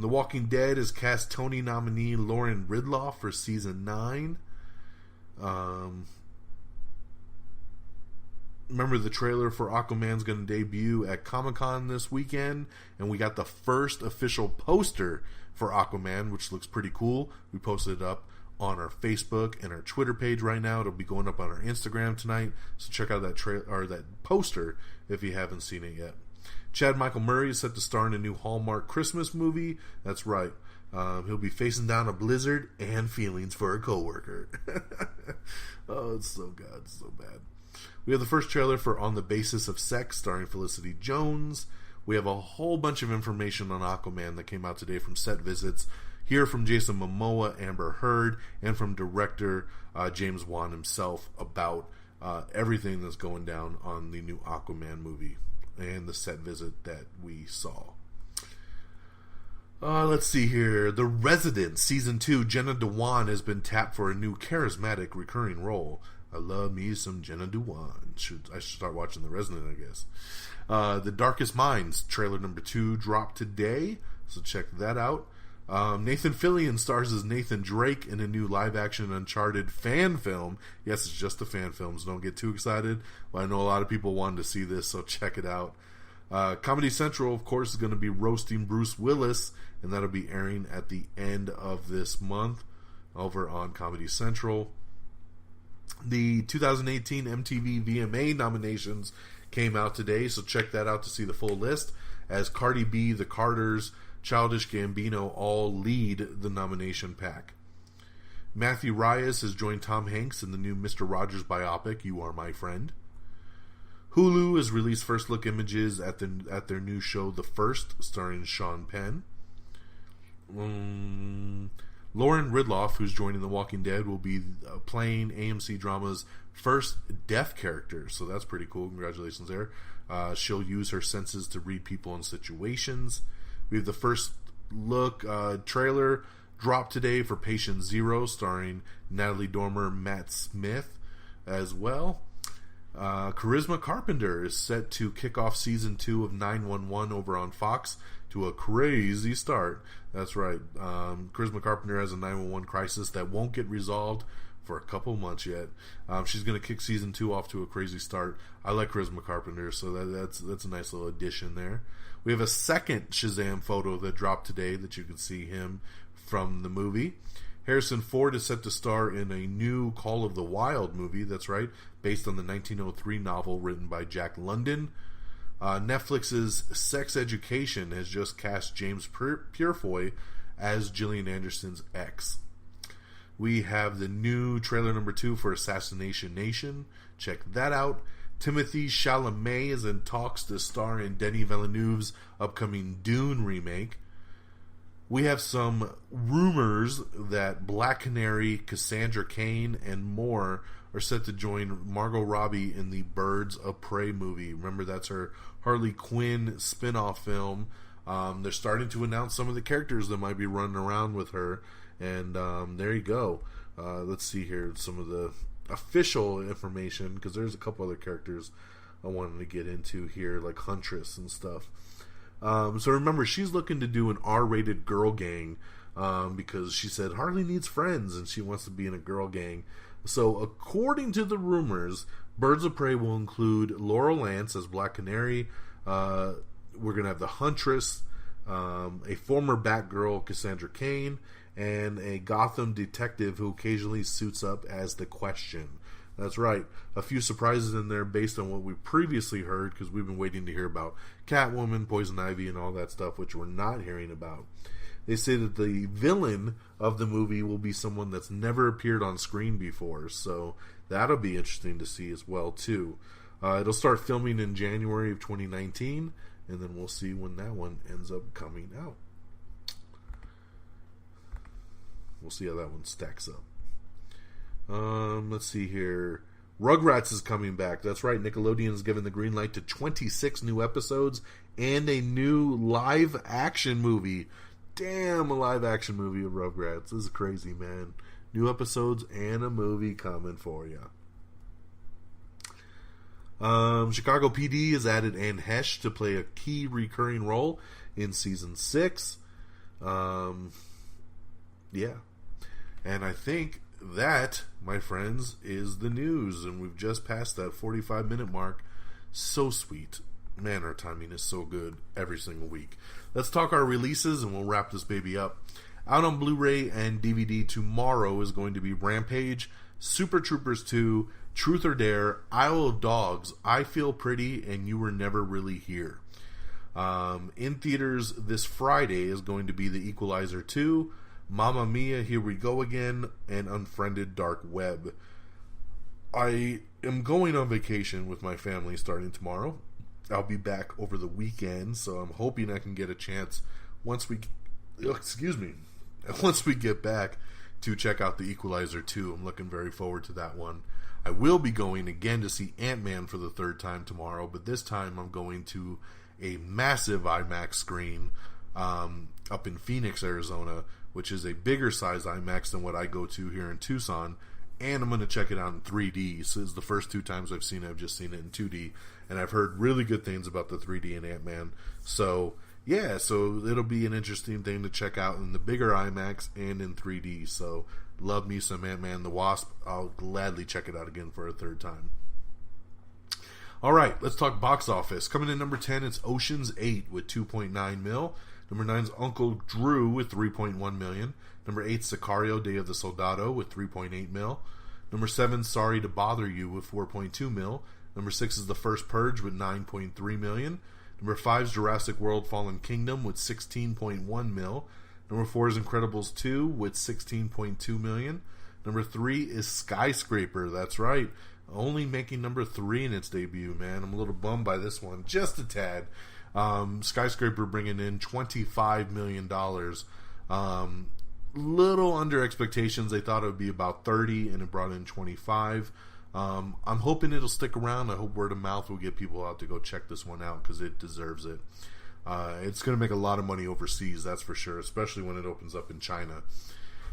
The Walking Dead has cast Tony nominee Lauren Ridloff for season 9. Remember, the trailer for Aquaman's going to debut at Comic-Con this weekend, and we got the first official poster for Aquaman, which looks pretty cool. We posted it up on our Facebook and our Twitter page right now. It'll be going up on our Instagram tonight, so check out that that poster if you haven't seen it yet. Chad Michael Murray is set to star in a new Hallmark Christmas movie. That's right. He'll be facing down a blizzard and feelings for a coworker. Oh, it's so good. It's so bad. We have the first trailer for On the Basis of Sex, starring Felicity Jones. We have a whole bunch of information on Aquaman that came out today from set visits. Hear from Jason Momoa, Amber Heard, and from director James Wan himself about everything that's going down on the new Aquaman movie and the set visit that we saw. Let's see here. The Resident Season 2, Jenna Dewan has been tapped for a new charismatic recurring role. I love me some Jenna Dewan. I should start watching The Resident, I guess. The Darkest Minds, trailer number 2, dropped today, so check that out. Nathan Fillion stars as Nathan Drake in a new live-action Uncharted fan film. Yes, it's just a fan film, so don't get too excited. But I know a lot of people wanted to see this, so check it out. Comedy Central, of course, is going to be roasting Bruce Willis, and that'll be airing at the end of this month over on Comedy Central. The 2018 MTV VMA nominations came out today, so check that out to see the full list, as Cardi B, The Carters, Childish Gambino all lead the nomination pack. Matthew Reyes has joined Tom Hanks in the new Mr. Rogers biopic, You Are My Friend. Hulu has released first look images at their new show The First, starring Sean Penn. Lauren Ridloff, who's joining The Walking Dead, will be playing AMC Drama's first deaf character, so that's pretty cool. Congratulations there. She'll use her senses to read people and situations. We have the first look trailer dropped today for Patient Zero, starring Natalie Dormer, Matt Smith as well. Charisma Carpenter is set to kick off season 2 of 911 over on Fox to a crazy start. That's right. Charisma Carpenter has a 911 crisis that won't get resolved for a couple months yet. She's going to kick season 2 off to a crazy start. I like Charisma Carpenter, so that's a nice little addition there. We have a second Shazam photo that dropped today that you can see him from the movie. Harrison Ford is set to star in a new Call of the Wild movie, that's right, based on the 1903 novel written by Jack London. Netflix's Sex Education has just cast James Purefoy as Gillian Anderson's ex. We have the new trailer number 2 for Assassination Nation. Check that out. Timothée Chalamet is in talks to star in Denis Villeneuve's upcoming Dune remake. We have some rumors that Black Canary, Cassandra Cain, and more are set to join Margot Robbie in the Birds of Prey movie. Remember, that's her Harley Quinn spin-off film. They're starting to announce some of the characters that might be running around with her. And there you go. Let's see here some of the official information, because there's a couple other characters I wanted to get into here, like Huntress and stuff. So remember, she's looking to do an R-rated girl gang because she said Harley needs friends and she wants to be in a girl gang. So according to the rumors, Birds of Prey will include Laurel Lance as Black Canary. We're going to have the Huntress, a former Batgirl, Cassandra Cain, and a Gotham detective who occasionally suits up as the Question. That's right. A few surprises in there based on what we previously heard, because we've been waiting to hear about Catwoman, Poison Ivy, and all that stuff, which we're not hearing about. They say that the villain of the movie will be someone that's never appeared on screen before, so that'll be interesting to see as well, too. It'll start filming in January of 2019, and then we'll see when that one ends up coming out. We'll see how that one stacks up. Let's see here. Rugrats is coming back. That's right. Nickelodeon has given the green light to 26 new episodes and a new live-action movie. Damn, a live-action movie of Rugrats. This is crazy, man. New episodes and a movie coming for you. Chicago PD has added Anne Hesh to play a key recurring role in Season 6. Yeah. And I think that, my friends, is the news. And we've just passed that 45-minute mark. So sweet. Man, our timing is so good every single week. Let's talk our releases and we'll wrap this baby up. Out on Blu-ray and DVD tomorrow is going to be Rampage, Super Troopers 2, Truth or Dare, Isle of Dogs, I Feel Pretty, and You Were Never Really Here. In theaters this Friday is going to be The Equalizer 2, Mamma Mia, Here We Go Again, and Unfriended Dark Web. I am going on vacation with my family starting tomorrow. I'll be back over the weekend, so I'm hoping I can get a chance once we get back to check out The Equalizer 2. I'm looking very forward to that one. I will be going again to see Ant-Man for the third time tomorrow, but this time I'm going to a massive IMAX screen up in Phoenix, Arizona, which is a bigger size IMAX than what I go to here in Tucson, and I'm going to check it out in 3D. So it's the first 2 times I've seen it, I've just seen it in 2D, and I've heard really good things about the 3D in Ant-Man. So yeah, so it'll be an interesting thing to check out in the bigger IMAX and in 3D. So love me some Ant-Man the Wasp. I'll gladly check it out again for a third time. All right, let's talk box office. Coming in number 10, it's Ocean's 8 with 2.9 mil. Number 9 is Uncle Drew with 3.1 million. Number 8, Sicario, Day of the Soldado with 3.8 mil. Number 7, Sorry to Bother You with 4.2 mil. Number 6 is The First Purge with 9.3 million. Number 5 is Jurassic World Fallen Kingdom with 16.1 mil. Number 4 is Incredibles 2 with 16.2 million. Number 3 is Skyscraper, that's right. Only making number 3 in its debut, man. I'm a little bummed by this one, just a tad. Skyscraper bringing in $25 million. Little under expectations. They thought it would be about 30, and it brought in 25. I'm hoping it'll stick around. I hope word of mouth will get people out to go check this one out, because it deserves it. It's going to make a lot of money overseas, that's for sure, especially when it opens up in China.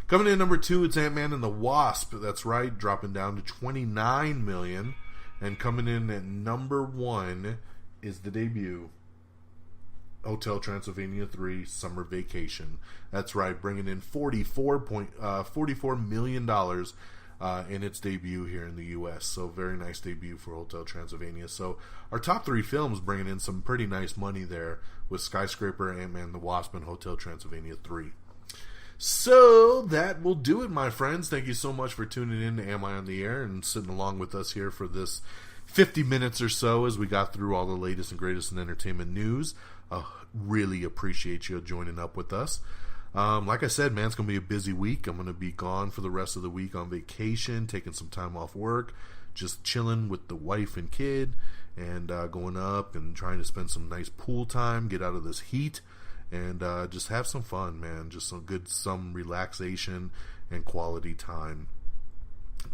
Coming in at number 2, it's Ant-Man and the Wasp. That's right, dropping down to 29 million. And coming in at number 1 is the debut, Hotel Transylvania 3 Summer Vacation. That's right, bringing in $44 million in its debut here in the U.S. So very nice debut for Hotel Transylvania. So our top 3 films bringing in some pretty nice money there with Skyscraper, Ant-Man, the Wasp, and Hotel Transylvania 3. So that will do it, my friends. Thank you so much for tuning in to Am I on the Air and sitting along with us here for this 50 minutes or so as we got through all the latest and greatest in entertainment news. Really appreciate you joining up with us. Like I said, man, it's going to be a busy week. I'm going to be gone for the rest of the week on vacation, taking some time off work, just chilling with the wife and kid, and going up and trying to spend some nice pool time, get out of this heat, and just have some fun, man. Just some relaxation and quality time.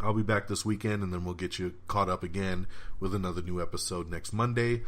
I'll be back this weekend, and then we'll get you caught up again with another new episode next Monday.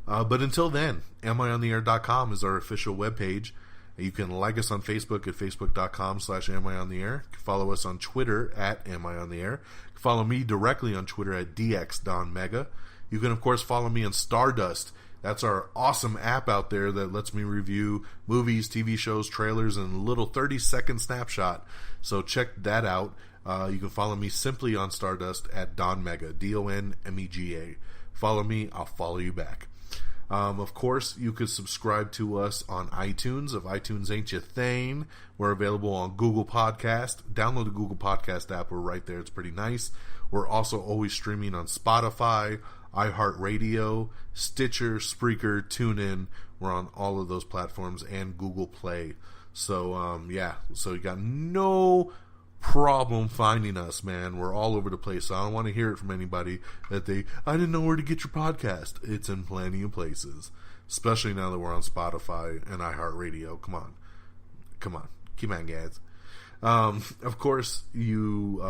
But until then, amiontheair.com is our official webpage. You can like us on Facebook at facebook.com/amiontheair. Follow us on Twitter at amiontheair. Follow me directly on Twitter at dxdonmega. You can, of course, follow me on Stardust. That's our awesome app out there that lets me review movies, TV shows, trailers, and a little 30-second snapshot. So check that out. You can follow me simply on Stardust at Donmega, DONMEGA. Follow me, I'll follow you back. Of course, you could subscribe to us on iTunes. If iTunes ain't your thing, we're available on Google Podcast. Download the Google Podcast app. We're right there. It's pretty nice. We're also always streaming on Spotify, iHeartRadio, Stitcher, Spreaker, TuneIn. We're on all of those platforms and Google Play. So, so you got no problem finding us, man. We're all over the place. So I don't want to hear it from anybody that I didn't know where to get your podcast. It's in plenty of places, especially now that we're on Spotify and iHeartRadio. Come on, keep on, guys. Of course, you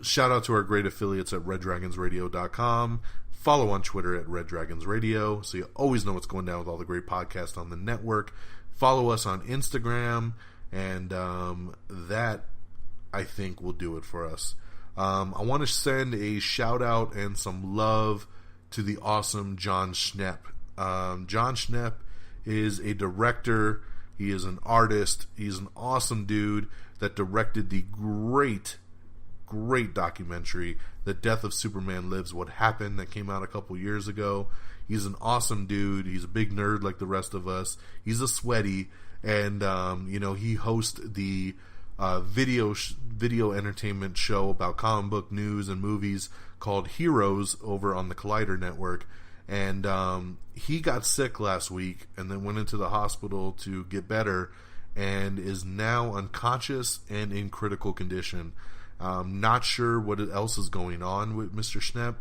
shout out to our great affiliates at reddragonsradio.com. Follow on Twitter at reddragonsradio, so you always know what's going down with all the great podcasts on the network. Follow us on Instagram, and that, I think, will do it for us. I want to send a shout out and some love to the awesome John Schnepp. John Schnepp is a director. He is an artist. He's an awesome dude that directed the great documentary, The Death of Superman Lives, What Happened, that came out a couple years ago. He's an awesome dude. He's a big nerd like the rest of us. He's a sweaty, and he hosts the video entertainment show about comic book news and movies called Heroes over on the Collider Network. And he got sick last week and then went into the hospital to get better and is now unconscious and in critical condition. Not sure what else is going on with Mr. Schnepp.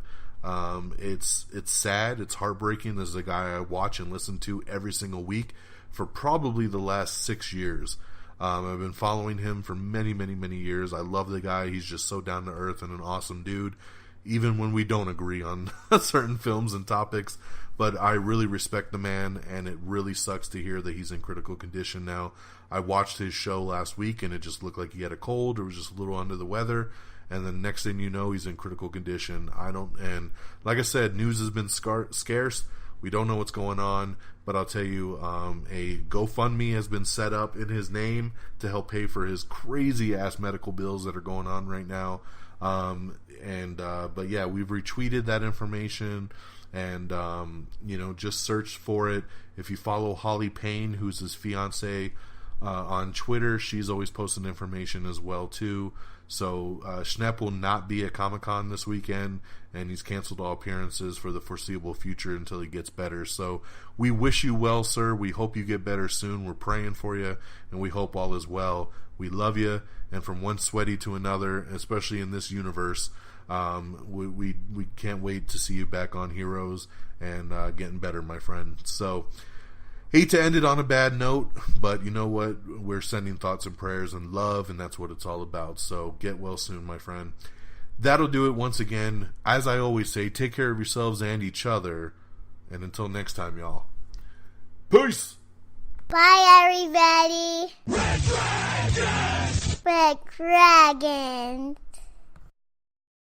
It's sad. It's heartbreaking. This is a guy I watch and listen to every single week for probably the last 6 years. I've been following him for many, many, many years. I love the guy. He's just so down to earth and an awesome dude, even when we don't agree on certain films and topics. But I really respect the man, and it really sucks to hear that he's in critical condition now. I watched his show last week, and it just looked like he had a cold or was just a little under the weather. And then next thing you know, he's in critical condition. And like I said, news has been scarce. We don't know what's going on, but I'll tell you, a GoFundMe has been set up in his name to help pay for his crazy-ass medical bills that are going on right now. But yeah, we've retweeted that information, and, just search for it. If you follow Holly Payne, who's his fiance, on Twitter, she's always posting information as well, too. So Schnepp will not be at Comic-Con this weekend, and he's canceled all appearances for the foreseeable future until he gets better. So we wish you well, sir. We hope you get better soon. We're praying for you, and we hope all is well. We love you, and from one sweaty to another, especially in this universe, we can't wait to see you back on Heroes and getting better, my friend. So hate to end it on a bad note, but you know what? We're sending thoughts and prayers and love, and that's what it's all about. So get well soon, my friend. That'll do it once again. As I always say, take care of yourselves and each other. And until next time, y'all. Peace! Bye, everybody. Red Dragon.